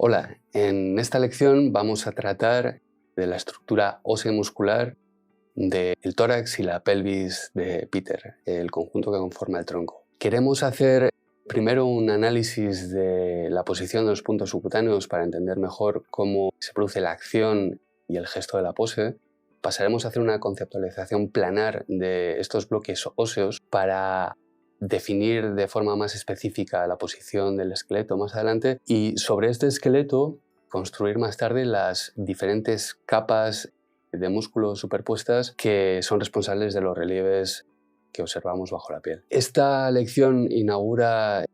Hola, en esta lección vamos a tratar de la estructura ósea y muscular del tórax y la pelvis de Peter, el conjunto que conforma el tronco. Queremos hacer primero un análisis de la posición de los puntos subcutáneos para entender mejor cómo se produce la acción y el gesto de la pose. Pasaremos a hacer una conceptualización planar de estos bloques óseos para definir de forma más específica la posición del esqueleto más adelante y sobre este esqueleto construir más tarde las diferentes capas de músculos superpuestas que son responsables de los relieves que observamos bajo la piel. Esta lección inaugura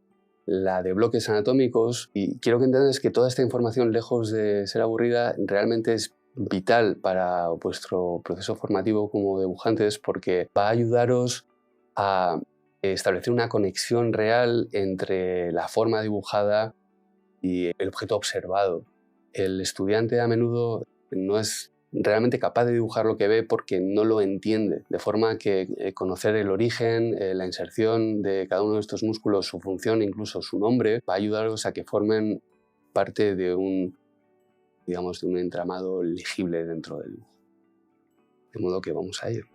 la de bloques anatómicos y quiero que entendáis que toda esta información, lejos de ser aburrida, realmente es vital para vuestro proceso formativo como dibujantes porque va a ayudaros a establecer una conexión real entre la forma dibujada y el objeto observado. El estudiante a menudo no es realmente capaz de dibujar lo que ve porque no lo entiende, de forma que conocer el origen, la inserción de cada uno de estos músculos, su función, incluso su nombre, va a ayudaros a que formen parte de un entramado legible dentro del dibujo. De modo que vamos a ello.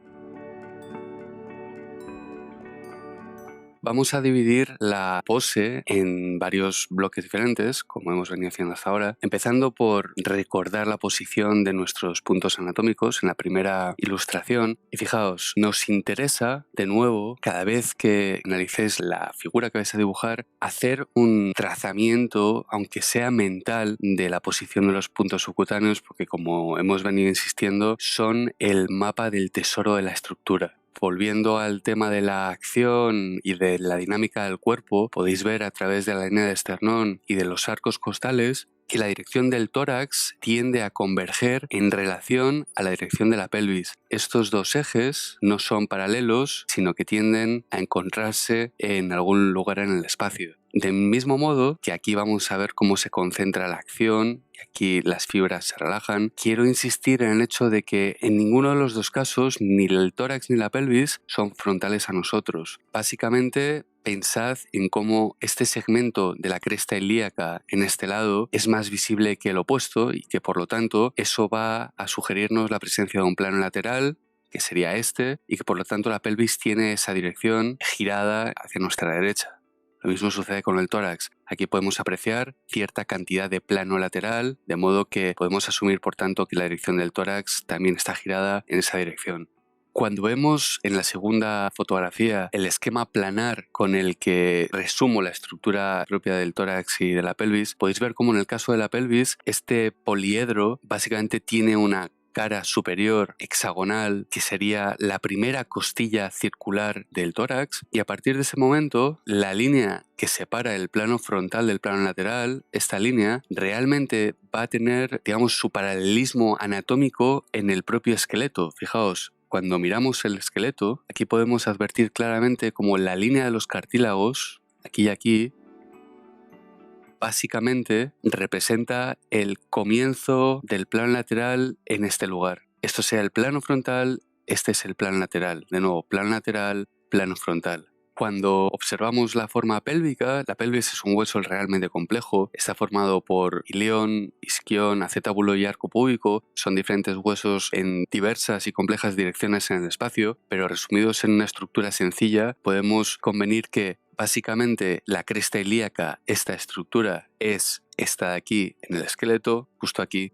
Vamos a dividir la pose en varios bloques diferentes, como hemos venido haciendo hasta ahora, empezando por recordar la posición de nuestros puntos anatómicos en la primera ilustración. Y fijaos, nos interesa, de nuevo, cada vez que analicéis la figura que vais a dibujar, hacer un trazamiento, aunque sea mental, de la posición de los puntos subcutáneos, porque como hemos venido insistiendo, son el mapa del tesoro de la estructura. Volviendo al tema de la acción y de la dinámica del cuerpo, podéis ver a través de la línea de esternón y de los arcos costales que la dirección del tórax tiende a converger en relación a la dirección de la pelvis. Estos dos ejes no son paralelos, sino que tienden a encontrarse en algún lugar en el espacio. Del mismo modo que aquí vamos a ver cómo se concentra la acción y aquí las fibras se relajan, quiero insistir en el hecho de que en ninguno de los dos casos ni el tórax ni la pelvis son frontales a nosotros. Básicamente, pensad en cómo este segmento de la cresta ilíaca en este lado es más visible que el opuesto y que por lo tanto eso va a sugerirnos la presencia de un plano lateral, que sería este, y que por lo tanto la pelvis tiene esa dirección girada hacia nuestra derecha. Lo mismo sucede con el tórax. Aquí podemos apreciar cierta cantidad de plano lateral, de modo que podemos asumir por tanto que la dirección del tórax también está girada en esa dirección. Cuando vemos en la segunda fotografía el esquema planar con el que resumo la estructura propia del tórax y de la pelvis, podéis ver cómo en el caso de la pelvis este poliedro básicamente tiene una cara superior hexagonal que sería la primera costilla circular del tórax y a partir de ese momento la línea que separa el plano frontal del plano lateral, esta línea realmente va a tener, digamos, su paralelismo anatómico en el propio esqueleto. Fijaos, cuando miramos el esqueleto, aquí podemos advertir claramente cómo la línea de los cartílagos, aquí y aquí, básicamente representa el comienzo del plano lateral en este lugar. Esto sea el plano frontal, este es el plano lateral. De nuevo, plano lateral, plano frontal. Cuando observamos la forma pélvica, la pelvis es un hueso realmente complejo. Está formado por ilión, isquión, acetábulo y arco púbico. Son diferentes huesos en diversas y complejas direcciones en el espacio, pero resumidos en una estructura sencilla, podemos convenir que básicamente la cresta ilíaca, esta estructura, es esta de aquí en el esqueleto, justo aquí,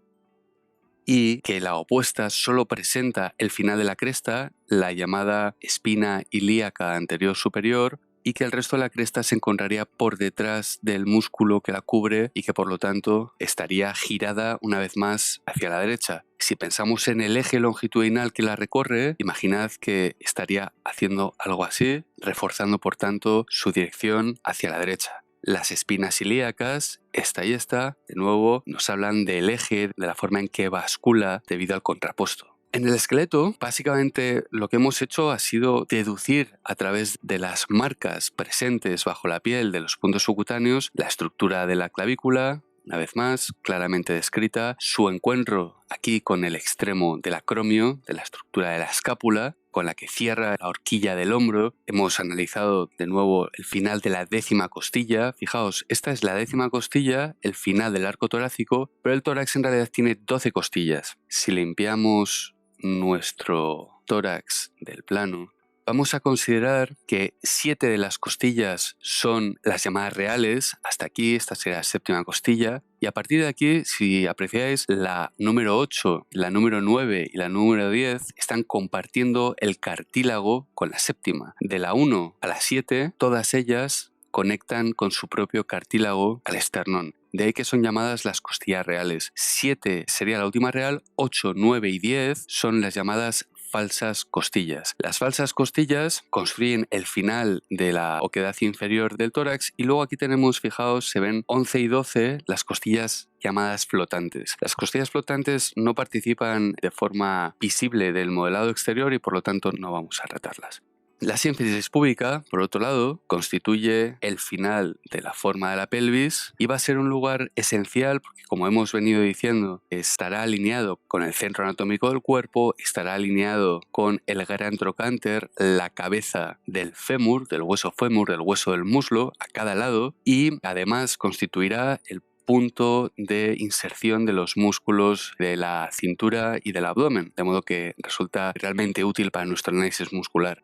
y que la opuesta solo presenta el final de la cresta, la llamada espina ilíaca anterior superior, y que el resto de la cresta se encontraría por detrás del músculo que la cubre y que por lo tanto estaría girada una vez más hacia la derecha. Si pensamos en el eje longitudinal que la recorre, imaginad que estaría haciendo algo así, reforzando por tanto su dirección hacia la derecha. Las espinas ilíacas, esta y esta, de nuevo, nos hablan del eje, de la forma en que bascula debido al contrapposto. En el esqueleto, básicamente lo que hemos hecho ha sido deducir a través de las marcas presentes bajo la piel de los puntos subcutáneos la estructura de la clavícula, una vez más, claramente descrita, su encuentro aquí con el extremo del acromio, de la estructura de la escápula, con la que cierra la horquilla del hombro. Hemos analizado de nuevo el final de la 10ª costilla. Fijaos, esta es la 10ª costilla, el final del arco torácico, pero el tórax en realidad tiene 12 costillas. Si limpiamos nuestro tórax del plano, vamos a considerar que 7 de las costillas son las llamadas reales. Hasta aquí, esta será la 7ª costilla. Y a partir de aquí, si apreciáis, la número 8, la número 9 y la número 10 están compartiendo el cartílago con la 7ª. De la 1 a la 7, todas ellas conectan con su propio cartílago al esternón. De ahí que son llamadas las costillas reales. 7 sería la última real, 8, 9 y 10 son las llamadas falsas costillas. Las falsas costillas construyen el final de la oquedad inferior del tórax y luego aquí tenemos, fijaos, se ven 11 y 12 las costillas llamadas flotantes. Las costillas flotantes no participan de forma visible del modelado exterior y por lo tanto no vamos a tratarlas. La sínfisis púbica, por otro lado, constituye el final de la forma de la pelvis y va a ser un lugar esencial porque, como hemos venido diciendo, estará alineado con el centro anatómico del cuerpo, estará alineado con el gran trocánter, la cabeza del fémur, del hueso del muslo, a cada lado, y además constituirá el punto de inserción de los músculos de la cintura y del abdomen, de modo que resulta realmente útil para nuestro análisis muscular.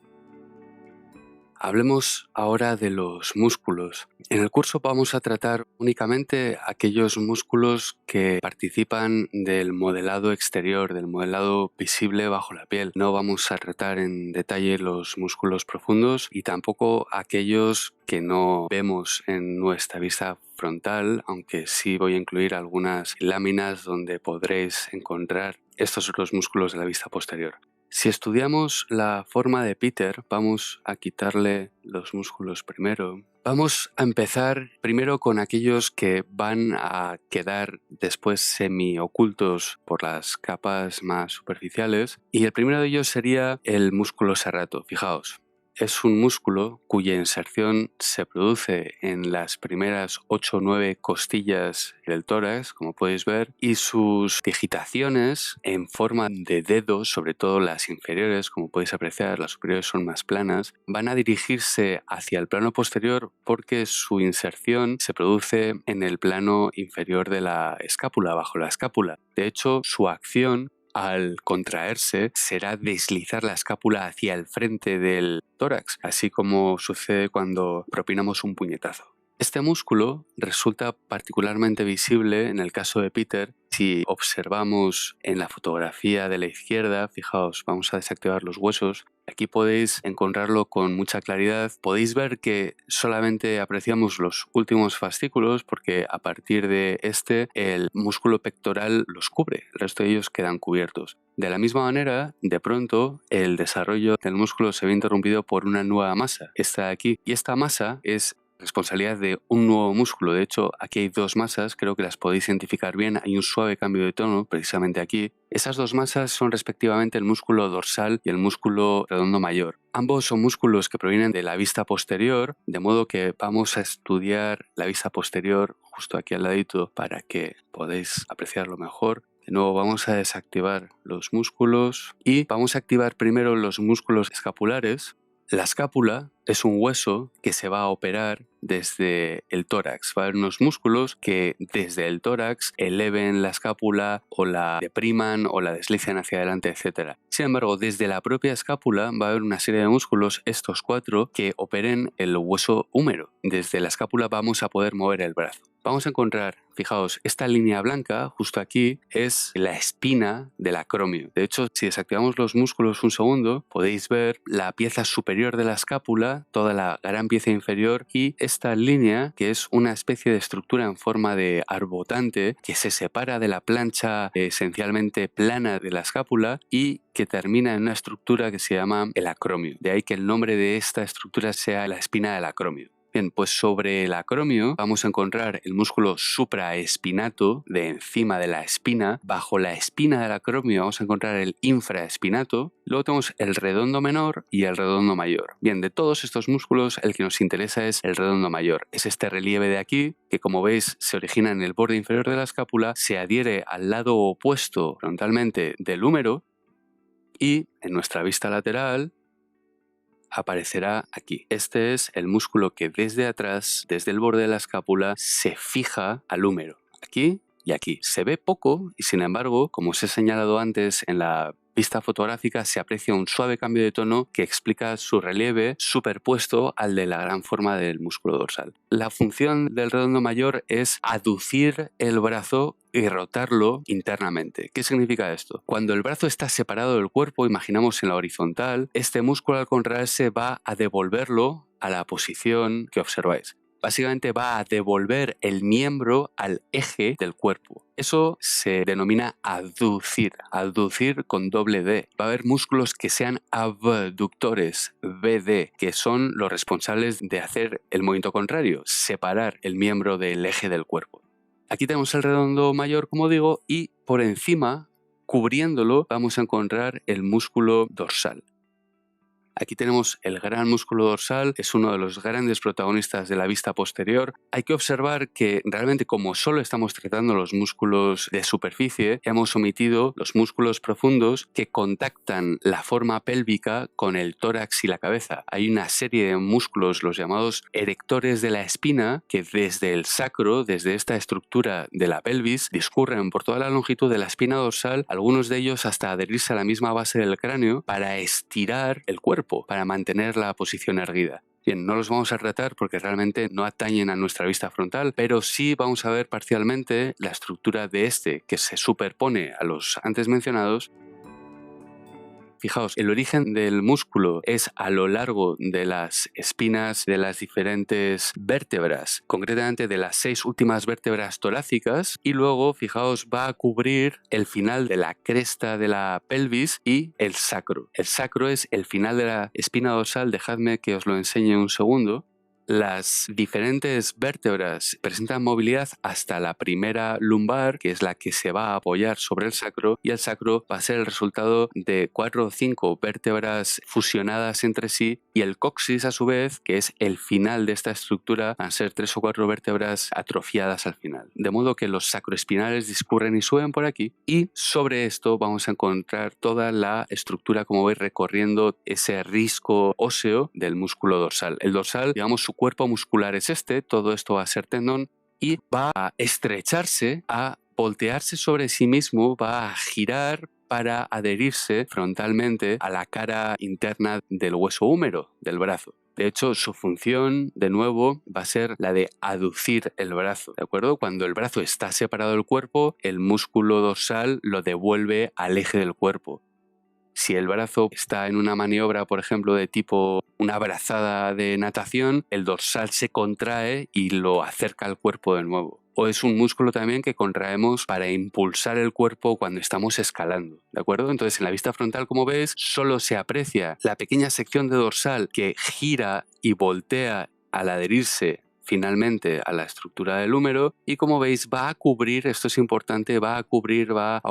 Hablemos ahora de los músculos. En el curso vamos a tratar únicamente aquellos músculos que participan del modelado exterior, del modelado visible bajo la piel. No vamos a tratar en detalle los músculos profundos y tampoco aquellos que no vemos en nuestra vista frontal, aunque sí voy a incluir algunas láminas donde podréis encontrar estos otros músculos de la vista posterior. Si estudiamos la forma de Peter, vamos a quitarle los músculos primero. Vamos a empezar primero con aquellos que van a quedar después semiocultos por las capas más superficiales. Y el primero de ellos sería el músculo serrato. Fijaos. Es un músculo cuya inserción se produce en las primeras 8 o 9 costillas del tórax, como podéis ver, y sus digitaciones en forma de dedos, sobre todo las inferiores, como podéis apreciar, las superiores son más planas, van a dirigirse hacia el plano posterior porque su inserción se produce en el plano inferior de la escápula, bajo la escápula. De hecho, su acción al contraerse será deslizar la escápula hacia el frente del tórax, así como sucede cuando propinamos un puñetazo. Este músculo resulta particularmente visible en el caso de Peter. Si observamos en la fotografía de la izquierda, fijaos, vamos a desactivar los huesos. Aquí podéis encontrarlo con mucha claridad. Podéis ver que solamente apreciamos los últimos fascículos porque a partir de el músculo pectoral los cubre, el resto de ellos quedan cubiertos. De la misma manera, de pronto, el desarrollo del músculo se ve interrumpido por una nueva masa, esta de aquí, y esta masa es responsabilidad de un nuevo músculo. De hecho, aquí hay dos masas, creo que las podéis identificar bien, hay un suave cambio de tono precisamente aquí. Esas dos masas son respectivamente el músculo dorsal y el músculo redondo mayor. Ambos son músculos que provienen de la vista posterior, de modo que vamos a estudiar la vista posterior justo aquí al ladito para que podáis apreciarlo mejor. De nuevo vamos a desactivar los músculos y vamos a activar primero los músculos escapulares. La escápula es un hueso que se va a operar desde el tórax. Va a haber unos músculos que desde el tórax eleven la escápula o la depriman o la deslicen hacia adelante, etc. Sin embargo, desde la propia escápula va a haber una serie de músculos, estos 4, que operen el hueso húmero. Desde la escápula vamos a poder mover el brazo. Vamos a encontrar, fijaos, esta línea blanca justo aquí es la espina del acromio. De hecho, si desactivamos los músculos un segundo, podéis ver la pieza superior de la escápula, toda la gran pieza inferior y esta línea que es una especie de estructura en forma de arbotante que se separa de la plancha esencialmente plana de la escápula y que termina en una estructura que se llama el acromio. De ahí que el nombre de esta estructura sea la espina del acromio. Bien, pues sobre el acromio vamos a encontrar el músculo supraespinato de encima de la espina. Bajo la espina del acromio vamos a encontrar el infraespinato. Luego tenemos el redondo menor y el redondo mayor. Bien, de todos estos músculos el que nos interesa es el redondo mayor. Es este relieve de aquí que, como veis, se origina en el borde inferior de la escápula, se adhiere al lado opuesto frontalmente del húmero y en nuestra vista lateral aparecerá aquí. Este es el músculo que desde atrás, desde el borde de la escápula, se fija al húmero. Aquí y aquí. Se ve poco y sin embargo, como os he señalado antes en la vista fotográfica, se aprecia un suave cambio de tono que explica su relieve superpuesto al de la gran forma del músculo dorsal. La función del redondo mayor es aducir el brazo y rotarlo internamente. ¿Qué significa esto? Cuando el brazo está separado del cuerpo, imaginamos en la horizontal, este músculo al contraerse va a devolverlo a la posición que observáis. Básicamente va a devolver el miembro al eje del cuerpo. Eso se denomina aducir con doble D. Va a haber músculos que sean abductores, BD, que son los responsables de hacer el movimiento contrario, separar el miembro del eje del cuerpo. Aquí tenemos el redondo mayor, como digo, y por encima, cubriéndolo, vamos a encontrar el músculo dorsal. Aquí tenemos el gran músculo dorsal, es uno de los grandes protagonistas de la vista posterior. Hay que observar que realmente como solo estamos tratando los músculos de superficie, hemos omitido los músculos profundos que contactan la forma pélvica con el tórax y la cabeza. Hay una serie de músculos, los llamados erectores de la espina, que desde el sacro, desde esta estructura de la pelvis, discurren por toda la longitud de la espina dorsal, algunos de ellos hasta adherirse a la misma base del cráneo para estirar el cuerpo, para mantener la posición erguida. Bien, no los vamos a tratar porque realmente no atañen a nuestra vista frontal, pero sí vamos a ver parcialmente la estructura de este que se superpone a los antes mencionados. Fijaos, el origen del músculo es a lo largo de las espinas de las diferentes vértebras, concretamente de las 6 últimas vértebras torácicas, y luego, fijaos, va a cubrir el final de la cresta de la pelvis y el sacro. El sacro es el final de la espina dorsal, dejadme que os lo enseñe un segundo. Las diferentes vértebras presentan movilidad hasta la primera lumbar, que es la que se va a apoyar sobre el sacro, y el sacro va a ser el resultado de 4 o 5 vértebras fusionadas entre sí, y el coxis, a su vez, que es el final de esta estructura, van a ser 3 o 4 vértebras atrofiadas al final. De modo que los sacroespinales discurren y suben por aquí, y sobre esto vamos a encontrar toda la estructura, como veis, recorriendo ese risco óseo del músculo dorsal. El dorsal, digamos, su cuerpo muscular es este, todo esto va a ser tendón y va a estrecharse, a voltearse sobre sí mismo, va a girar para adherirse frontalmente a la cara interna del hueso húmero del brazo. De hecho, su función, de nuevo, va a ser la de aducir el brazo, ¿de acuerdo? Cuando el brazo está separado del cuerpo, el músculo dorsal lo devuelve al eje del cuerpo. Si el brazo está en una maniobra, por ejemplo, de tipo una brazada de natación, el dorsal se contrae y lo acerca al cuerpo de nuevo. O es un músculo también que contraemos para impulsar el cuerpo cuando estamos escalando, ¿de acuerdo? Entonces, en la vista frontal, como ves, solo se aprecia la pequeña sección de dorsal que gira y voltea al adherirse finalmente a la estructura del húmero, y como veis va a cubrir, esto es importante, va a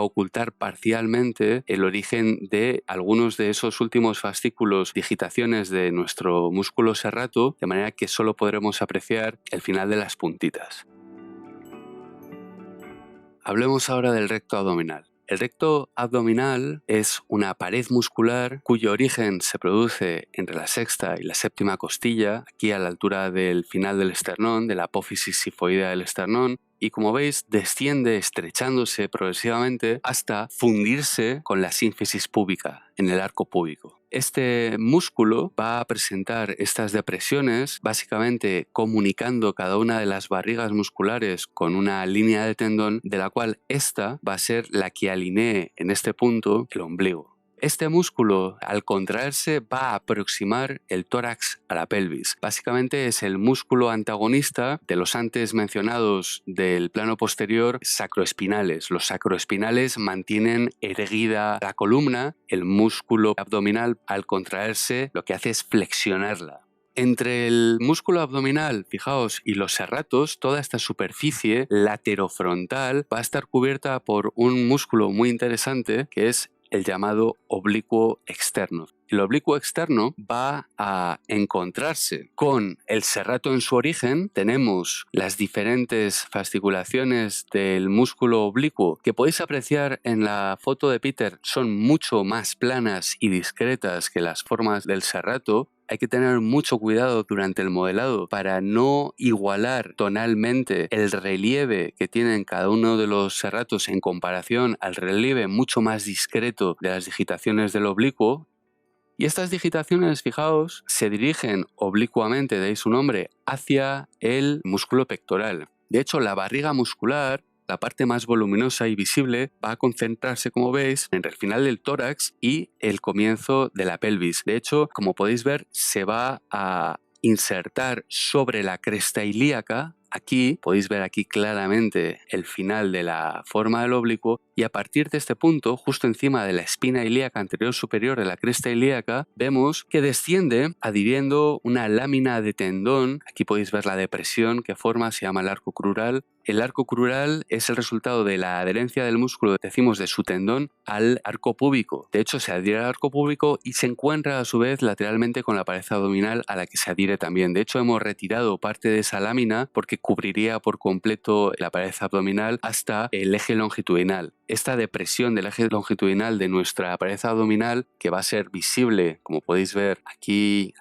ocultar parcialmente el origen de algunos de esos últimos fascículos, digitaciones de nuestro músculo serrato, de manera que solo podremos apreciar el final de las puntitas. Hablemos ahora del recto abdominal. El recto abdominal es una pared muscular cuyo origen se produce entre la sexta y la séptima costilla, aquí a la altura del final del esternón, de la apófisis sifoidea del esternón, y como veis desciende estrechándose progresivamente hasta fundirse con la sínfisis púbica, en el arco púbico. Este músculo va a presentar estas depresiones básicamente comunicando cada una de las barrigas musculares con una línea de tendón, de la cual esta va a ser la que alinee en este punto el ombligo. Este músculo, al contraerse, va a aproximar el tórax a la pelvis. Básicamente es el músculo antagonista de los antes mencionados del plano posterior sacroespinales. Los sacroespinales mantienen erguida la columna, el músculo abdominal, al contraerse, lo que hace es flexionarla. Entre el músculo abdominal, fijaos, y los serratos, toda esta superficie laterofrontal va a estar cubierta por un músculo muy interesante que es el llamado oblicuo externo. El oblicuo externo va a encontrarse con el serrato en su origen. Tenemos las diferentes fasciculaciones del músculo oblicuo que podéis apreciar en la foto de Peter, son mucho más planas y discretas que las formas del serrato. Hay que tener mucho cuidado durante el modelado para no igualar tonalmente el relieve que tienen cada uno de los serratos en comparación al relieve mucho más discreto de las digitaciones del oblicuo. Y estas digitaciones, fijaos, se dirigen oblicuamente, de ahí su nombre, hacia el músculo pectoral. De hecho, la barriga muscular, la parte más voluminosa y visible, va a concentrarse, como veis, en el final del tórax y el comienzo de la pelvis. De hecho, como podéis ver, se va a insertar sobre la cresta ilíaca. Aquí podéis ver aquí claramente el final de la forma del oblicuo, y a partir de este punto, justo encima de la espina ilíaca anterior superior de la cresta ilíaca, vemos que desciende adhiriendo una lámina de tendón. Aquí podéis ver la depresión que forma, se llama el arco crural. El arco crural es el resultado de la adherencia del músculo, decimos, de su tendón al arco púbico. De hecho, se adhiere al arco púbico y se encuentra a su vez lateralmente con la pared abdominal, a la que se adhiere también. De hecho, hemos retirado parte de esa lámina porque cubriría por completo la pared abdominal hasta el eje longitudinal. Esta depresión del eje longitudinal de nuestra pared abdominal, que va a ser visible, como podéis ver aquí,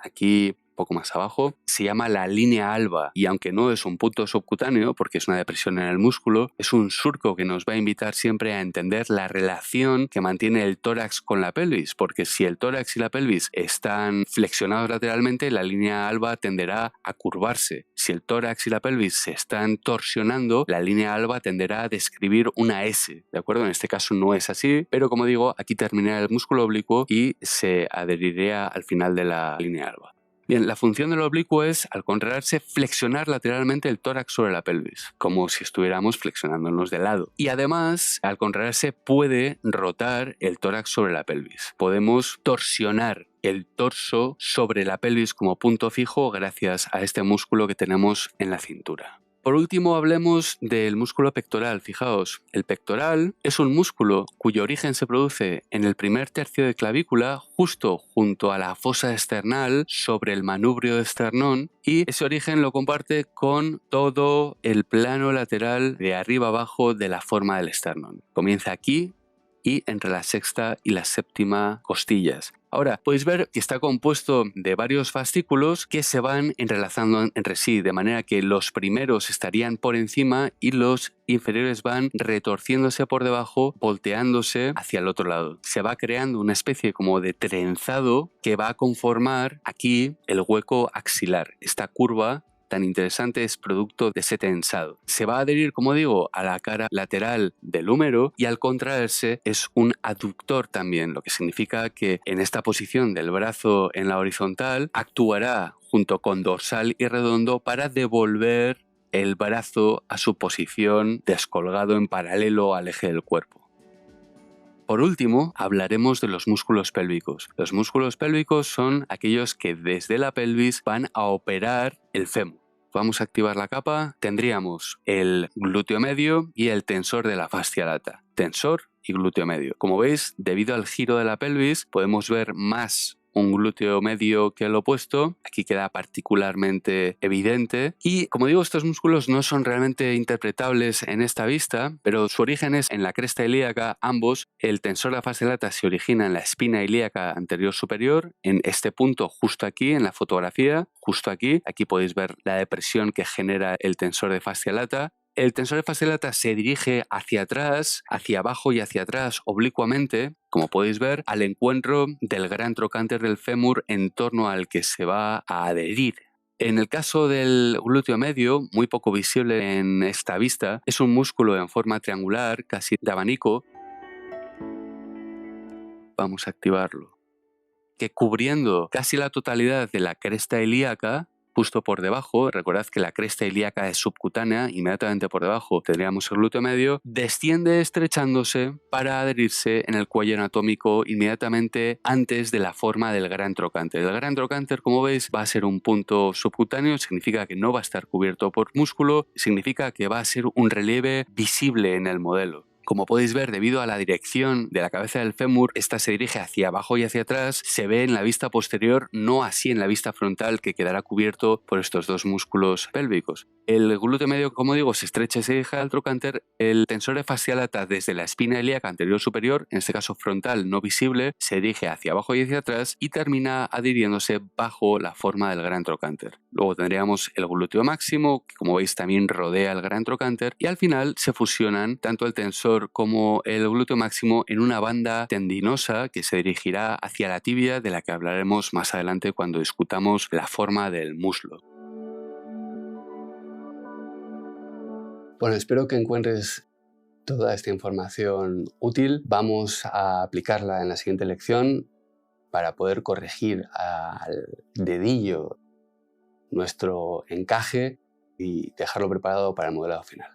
poco más abajo, se llama la línea alba, y aunque no es un punto subcutáneo porque es una depresión en el músculo, es un surco que nos va a invitar siempre a entender la relación que mantiene el tórax con la pelvis, porque si el tórax y la pelvis están flexionados lateralmente, la línea alba tenderá a curvarse. Si el tórax y la pelvis se están torsionando, la línea alba tenderá a describir una S, ¿de acuerdo? En este caso no es así, pero como digo, aquí termina el músculo oblicuo y se adheriría al final de la línea alba. Bien, la función del oblicuo es, al contraerse, flexionar lateralmente el tórax sobre la pelvis, como si estuviéramos flexionándonos de lado. Y además, al contraerse, puede rotar el tórax sobre la pelvis. Podemos torsionar el torso sobre la pelvis como punto fijo gracias a este músculo que tenemos en la cintura. Por último, hablemos del músculo pectoral. Fijaos, el pectoral es un músculo cuyo origen se produce en el primer tercio de clavícula, justo junto a la fosa esternal, sobre el manubrio de esternón, y ese origen lo comparte con todo el plano lateral de arriba abajo de la forma del esternón. Comienza aquí y entre la sexta y la séptima costillas. Ahora, podéis ver que está compuesto de varios fascículos que se van entrelazando entre sí, de manera que los primeros estarían por encima y los inferiores van retorciéndose por debajo, volteándose hacia el otro lado. Se va creando una especie como de trenzado que va a conformar aquí el hueco axilar, esta curva tan interesante es producto de ese tensado. Se va a adherir, como digo, a la cara lateral del húmero y al contraerse es un aductor también, lo que significa que en esta posición del brazo en la horizontal actuará junto con dorsal y redondo para devolver el brazo a su posición descolgado en paralelo al eje del cuerpo. Por último, hablaremos de los músculos pélvicos. Los músculos pélvicos son aquellos que desde la pelvis van a operar el fémur. Vamos a activar la capa. Tendríamos el glúteo medio y el tensor de la fascia lata. Tensor y glúteo medio. Como veis, debido al giro de la pelvis, podemos ver más un glúteo medio que el opuesto. Aquí queda particularmente evidente. Y como digo, estos músculos no son realmente interpretables en esta vista, pero su origen es en la cresta ilíaca. Ambos, el tensor de la fascia lata se origina en la espina ilíaca anterior superior, en este punto justo aquí en la fotografía, justo aquí. Aquí podéis ver la depresión que genera el tensor de fascia lata. El tensor de fascia lata se dirige hacia atrás, hacia abajo y hacia atrás oblicuamente, como podéis ver, al encuentro del gran trocánter del fémur en torno al que se va a adherir. En el caso del glúteo medio, muy poco visible en esta vista, es un músculo en forma triangular, casi de abanico. Vamos a activarlo. Que cubriendo casi la totalidad de la cresta ilíaca, justo por debajo, recordad que la cresta ilíaca es subcutánea, inmediatamente por debajo tendríamos el glúteo medio, desciende estrechándose para adherirse en el cuello anatómico inmediatamente antes de la forma del gran trocánter. El gran trocánter, como veis, va a ser un punto subcutáneo, significa que no va a estar cubierto por músculo, significa que va a ser un relieve visible en el modelo. Como podéis ver, debido a la dirección de la cabeza del fémur, esta se dirige hacia abajo y hacia atrás, se ve en la vista posterior, no así en la vista frontal, que quedará cubierto por estos dos músculos pélvicos. El glúteo medio, como digo, se estrecha y se dirige al trocánter. El tensor fascialata desde la espina ilíaca anterior superior, en este caso frontal no visible, se dirige hacia abajo y hacia atrás y termina adhiriéndose bajo la forma del gran trocánter. Luego tendríamos el glúteo máximo, que como veis también rodea el gran trocánter, y al final se fusionan tanto el tensor como el glúteo máximo en una banda tendinosa que se dirigirá hacia la tibia, de la que hablaremos más adelante cuando discutamos la forma del muslo. Bueno, espero que encuentres toda esta información útil. Vamos a aplicarla en la siguiente lección para poder corregir al dedillo nuestro encaje y dejarlo preparado para el modelado final.